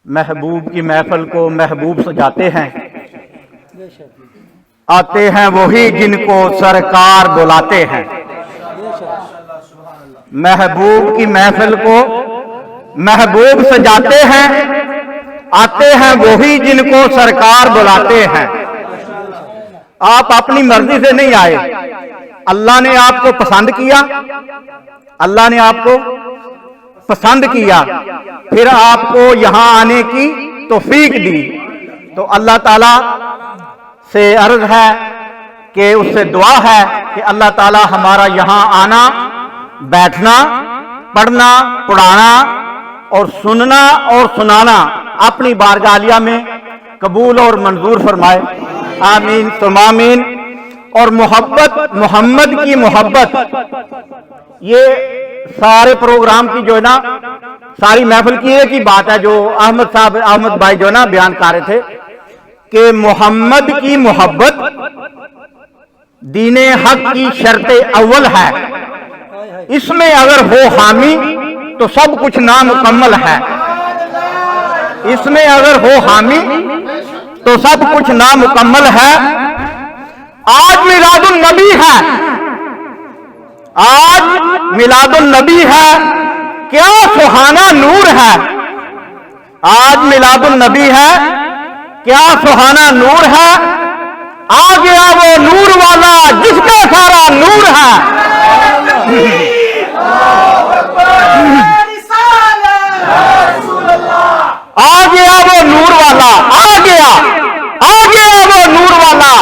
महबूब की महफिल को महबूब सजाते हैं। आते हैं वही जिनको सरकार बुलाते हैं। महबूब की महफिल को महबूब सजाते हैं, आते हैं वही जिनको सरकार बुलाते हैं। आप अपनी मर्जी से नहीं आए, अल्लाह ने आपको पसंद किया, अल्लाह ने आपको पसंद किया, फिर आपको यहां आने की तौफीक दी। तो अल्लाह ताला से अर्ज है कि उससे दुआ है कि अल्लाह ताला हमारा यहां आना, बैठना, पढ़ना, पढ़ाना और सुनना और सुनाना अपनी बारगाह आलिया में कबूल और मंजूर फरमाए। आमीन तुम आमीन। और मोहब्बत, मोहम्मद की मोहब्बत, ये सारे प्रोग्राम की जो है ना, सारी महफिल की एक ही बात है जो अहमद भाई जो है ना बयान कर रहे थे कि मोहम्मद की मोहब्बत दीने हक की शर्ते अव्वल है। इसमें अगर हो हामी तो सब कुछ नामुकम्मल है। इसमें अगर हो हामी तो सब कुछ नामुकम्मल है। आज मिलादुन नबी है, आज मिलादुन नबी है, क्या सुहाना नूर है। आज मिलादुन नबी है, क्या सुहाना नूर है। आ गया वो नूर वाला जिसका सारा नूर है। आ गया वो नूर वाला, आ गया वो नूर वाला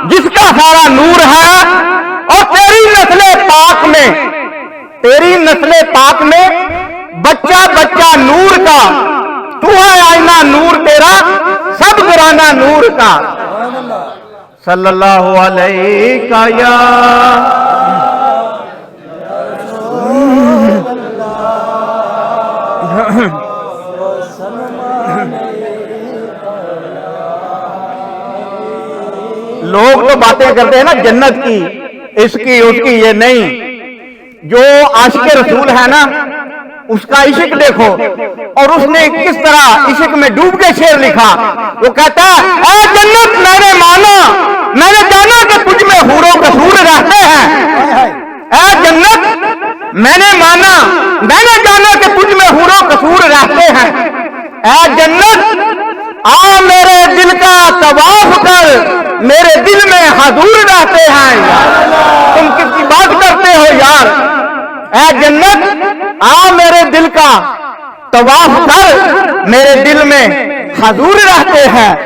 जिसका सारा नूर है। और तेरी नस्ले पाक में, तेरी नस्ले पाक में बच्चा बच्चा नूर का, तू है आईना नूर तेरा, सब घराना नूर का। सल्लल्लाहु अलैहि या लोग तो बातें करते हैं ना जन्नत की, इसकी उसकी, ये नहीं। जो आशिक रसूल है ना, उसका इश्क देखो, और उसने किस तरह इश्क में डूब के शेर लिखा। वो कहता है, ऐ जन्नत मैंने माना, मैंने जाना कि तुझ में हूरों कसूर रहते हैं। ऐ जन्नत मैंने माना, मैंने जाना कि तुझ में हूरों कसूर रहते हैं। ऐ जन्नत आ मेरे दिल का तवाफ कर, मेरे दिल में हजूर रहते हैं। तुम किसकी बात करते हो यार। ऐ जन्नत आ मेरे दिल का तवाफ कर, मेरे दिल में हजूर रहते हैं।